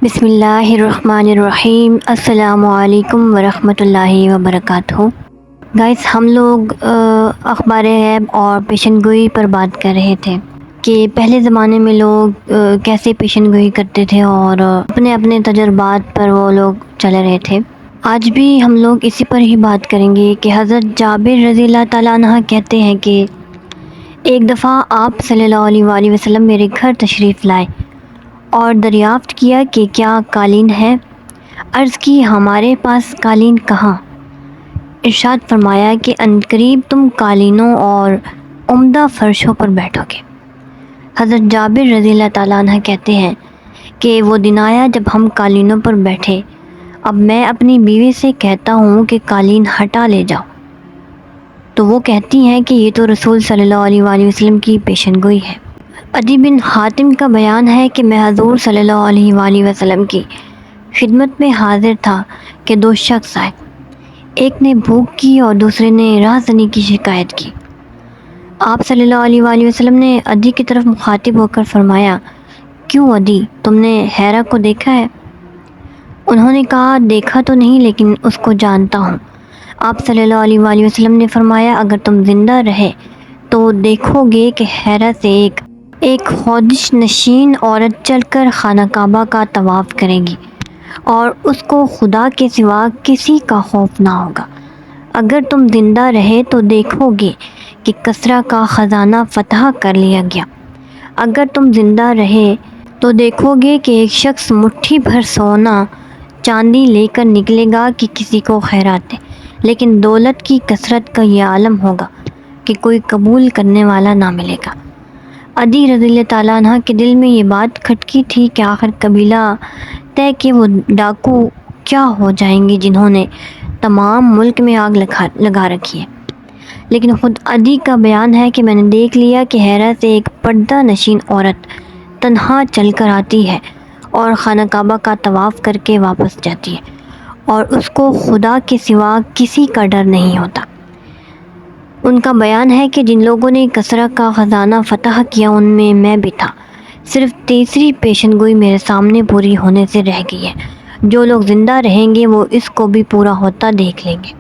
بسم اللہ الرحمن الرحیم۔ السلام علیکم ورحمۃ اللہ وبرکاتہ۔ گائز، ہم لوگ اخبار غیب اور پیشن گوئی پر بات کر رہے تھے کہ پہلے زمانے میں لوگ کیسے پیشن گوئی کرتے تھے اور اپنے اپنے تجربات پر وہ لوگ چل رہے تھے۔ آج بھی ہم لوگ اسی پر ہی بات کریں گے کہ حضرت جابر رضی اللہ تعالیٰ عنہ کہتے ہیں کہ ایک دفعہ آپ صلی اللہ علیہ وآلہ وسلم میرے گھر تشریف لائے اور دریافت کیا کہ کیا قالین ہے؟ عرض کی ہمارے پاس قالین کہاں؟ ارشاد فرمایا کہ عنقریب تم قالینوں اور عمدہ فرشوں پر بیٹھو گے۔ حضرت جابر رضی اللہ تعالیٰ عنہ کہتے ہیں کہ وہ دن آیا جب ہم قالینوں پر بیٹھے۔ اب میں اپنی بیوی سے کہتا ہوں کہ قالین ہٹا لے جاؤ، تو وہ کہتی ہیں کہ یہ تو رسول صلی اللہ علیہ وآلہ وسلم کی پیشن گوئی ہے۔ عدی بن حاتم کا بیان ہے کہ میں حضور صلی اللہ علیہ وآلہ وسلم کی خدمت میں حاضر تھا کہ دو شخص آئے، ایک نے بھوک کی اور دوسرے نے راہزنی کی شکایت کی۔ آپ صلی اللہ علیہ وآلہ وسلم نے عدی کی طرف مخاطب ہو کر فرمایا، کیوں عدی، تم نے حیرہ کو دیکھا ہے؟ انہوں نے کہا، دیکھا تو نہیں لیکن اس کو جانتا ہوں۔ آپ صلی اللہ علیہ وآلہ وسلم نے فرمایا، اگر تم زندہ رہے تو دیکھو گے کہ حیرہ سے ایک خودش نشین عورت چل کر خانہ کعبہ کا طواف کرے گی اور اس کو خدا کے سوا کسی کا خوف نہ ہوگا۔ اگر تم زندہ رہے تو دیکھو گے کہ کسریٰ کا خزانہ فتح کر لیا گیا۔ اگر تم زندہ رہے تو دیکھو گے کہ ایک شخص مٹھی بھر سونا چاندی لے کر نکلے گا کہ کسی کو خیرات دے، لیکن دولت کی کثرت کا یہ عالم ہوگا کہ کوئی قبول کرنے والا نہ ملے گا۔ عدی رضی اللہ تعالیٰ عنہ کے دل میں یہ بات کھٹکی تھی کہ آخر قبیلہ طے کہ وہ ڈاکو کیا ہو جائیں گے جنہوں نے تمام ملک میں آگ لگا رکھی ہے۔ لیکن خود عدی کا بیان ہے کہ میں نے دیکھ لیا کہ حیرہ سے ایک پردہ نشین عورت تنہا چل کر آتی ہے اور خانہ کعبہ کا طواف کر کے واپس جاتی ہے اور اس کو خدا کے سوا کسی کا ڈر نہیں ہوتا۔ ان کا بیان ہے کہ جن لوگوں نے کسریٰ کا خزانہ فتح کیا ان میں میں بھی تھا، صرف تیسری پیشن گوئی میرے سامنے پوری ہونے سے رہ گئی ہے، جو لوگ زندہ رہیں گے وہ اس کو بھی پورا ہوتا دیکھ لیں گے۔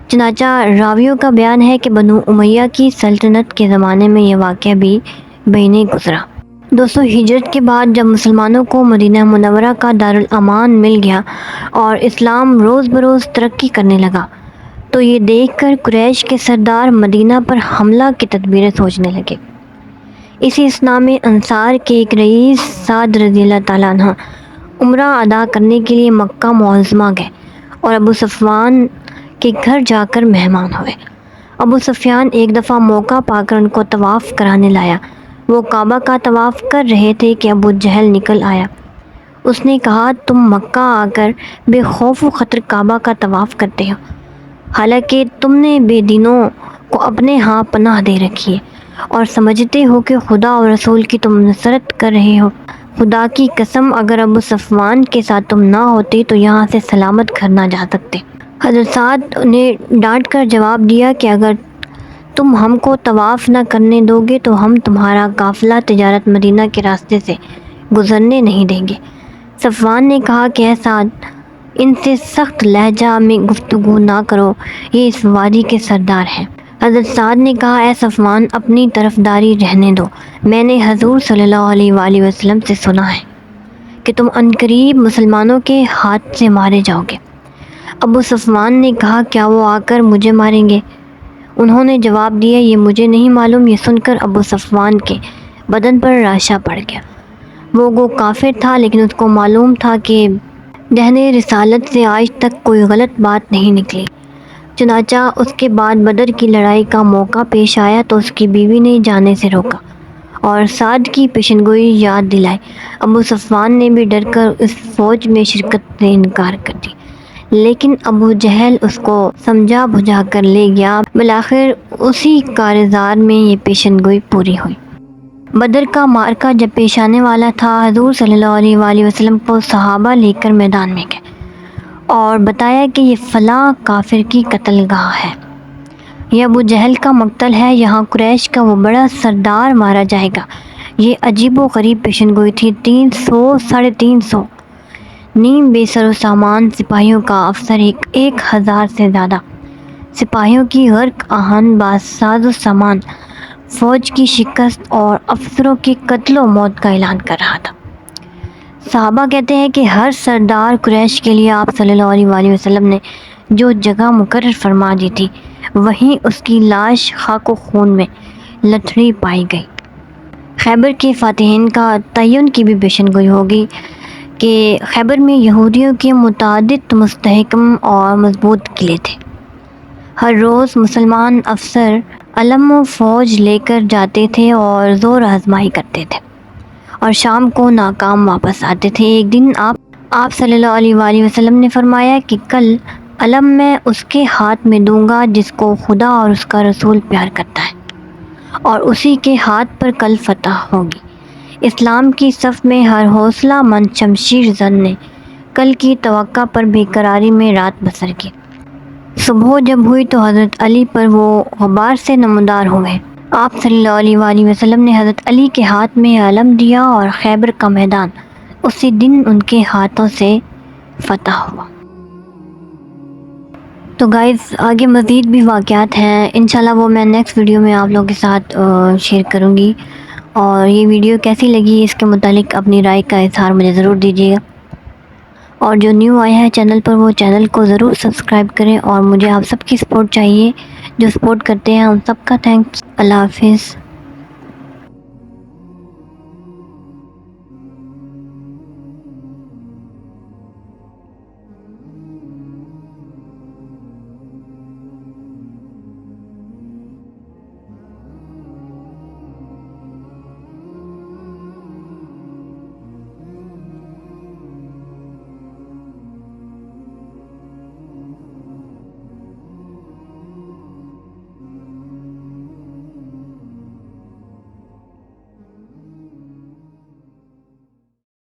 چنانچہ راویوں کا بیان ہے کہ بنو امیہ کی سلطنت کے زمانے میں یہ واقعہ بھی بین گزرا۔ 200 ہجرت کے بعد جب مسلمانوں کو مدینہ منورہ کا دارالامان مل گیا اور اسلام روز بروز ترقی کرنے لگا، تو یہ دیکھ کر قریش کے سردار مدینہ پر حملہ کی تدبیریں سوچنے لگے۔ اسی اثناء میں انصار کے ایک رئیس سعد رضی اللہ تعالیٰ عنہ عمرہ ادا کرنے کے لیے مکہ معظمہ گئے اور ابو سفیان کے گھر جا کر مہمان ہوئے۔ ابو سفیان ایک دفعہ موقع پا کر ان کو طواف کرانے لایا۔ وہ کعبہ کا طواف کر رہے تھے کہ ابو جہل نکل آیا۔ اس نے کہا، تم مکہ آ کر بے خوف و خطر کعبہ کا طواف کرتے ہو، حالانکہ تم نے بے دینوں کو اپنے ہاں پناہ دے رکھی ہے اور سمجھتے ہو کہ خدا اور رسول کی تم نصرت کر رہے ہو۔ خدا کی قسم، اگر ابو سفیان کے ساتھ تم نہ ہوتے تو یہاں سے سلامت گھر نہ جا سکتے۔ حضرت سعد نے ڈانٹ کر جواب دیا کہ اگر تم ہم کو طواف نہ کرنے دو گے تو ہم تمہارا قافلہ تجارت مدینہ کے راستے سے گزرنے نہیں دیں گے۔ صفوان نے کہا کہ اے سعد، ان سے سخت لہجہ میں گفتگو نہ کرو، یہ اس وادی کے سردار ہیں۔ حضرت سعد نے کہا، اے صفوان، اپنی طرفداری رہنے دو، میں نے حضور صلی اللہ علیہ وآلہ وسلم سے سنا ہے کہ تم عنقریب مسلمانوں کے ہاتھ سے مارے جاؤ گے۔ ابو صفوان نے کہا، کیا وہ آ کر مجھے ماریں گے؟ انہوں نے جواب دیا، یہ مجھے نہیں معلوم۔ یہ سن کر ابو صفوان کے بدن پر رعشہ پڑ گیا۔ وہ گو کافر تھا لیکن اس کو معلوم تھا کہ دہن رسالت سے آج تک کوئی غلط بات نہیں نکلی۔ چنانچہ اس کے بعد بدر کی لڑائی کا موقع پیش آیا تو اس کی بیوی نے جانے سے روکا اور سعد کی پیشن گوئی یاد دلائی۔ ابو صفوان نے بھی ڈر کر اس فوج میں شرکت سے انکار کر دی، لیکن ابو جہل اس کو سمجھا بجھا کر لے گیا۔ بالآخر اسی کارزار میں یہ پیشن گوئی پوری ہوئی۔ بدر کا معرکہ جب پیش آنے والا تھا، حضور صلی اللہ علیہ وآلہ وسلم کو صحابہ لے کر میدان میں گئے اور بتایا کہ یہ فلاں کافر کی قتل گاہ ہے، یہ ابو جہل کا مقتل ہے، یہاں قریش کا وہ بڑا سردار مارا جائے گا یہ عجیب و غریب پیشن گوئی تھی۔ 300 نیم بے سر و سامان سپاہیوں کا افسر 1000 سے زیادہ سپاہیوں کی غرق آہن باز ساز و سامان، فوج کی شکست اور افسروں کی قتل و موت کا اعلان کر رہا تھا۔ صحابہ کہتے ہیں کہ ہر سردار قریش کے لیے آپ صلی اللہ علیہ وآلہ وسلم نے جو جگہ مقرر فرما دی تھی وہیں اس کی لاش خاک و خون میں لتھڑی پائی گئی۔ خیبر کے فاتحین کا تعین کی بھی پیشن گوئی ہوگی کہ خیبر میں یہودیوں کے متعدد مستحکم اور مضبوط قلعے تھے۔ ہر روز مسلمان افسر علم و فوج لے کر جاتے تھے اور زور آزمائی کرتے تھے اور شام کو ناکام واپس آتے تھے۔ ایک دن آپ صلی اللہ علیہ وآلہ وسلم نے فرمایا کہ کل علم میں اس کے ہاتھ میں دوں گا جس کو خدا اور اس کا رسول پیار کرتا ہے، اور اسی کے ہاتھ پر کل فتح ہوگی۔ اسلام کی صف میں ہر حوصلہ مند شمشیر زن نے کل کی توقع پر بے قراری میں رات بسر کی۔ صبح جب ہوئی تو حضرت علی پر وہ غبار سے نمودار ہوئے۔ آپ صلی اللہ علیہ وآلہ وسلم نے حضرت علی کے ہاتھ میں علم دیا اور خیبر کا میدان اسی دن ان کے ہاتھوں سے فتح ہوا۔ تو گائز آگے مزید بھی واقعات ہیں، انشاءاللہ وہ میں نیکسٹ ویڈیو میں آپ لوگوں کے ساتھ شیئر کروں گی، اور یہ ویڈیو کیسی لگی اس کے متعلق اپنی رائے کا اظہار مجھے ضرور دیجیے گا، اور جو نیو آیا ہے چینل پر وہ چینل کو ضرور سبسکرائب کریں، اور مجھے آپ سب کی سپورٹ چاہیے، جو سپورٹ کرتے ہیں ان سب کا تھینکس۔ اللہ حافظ۔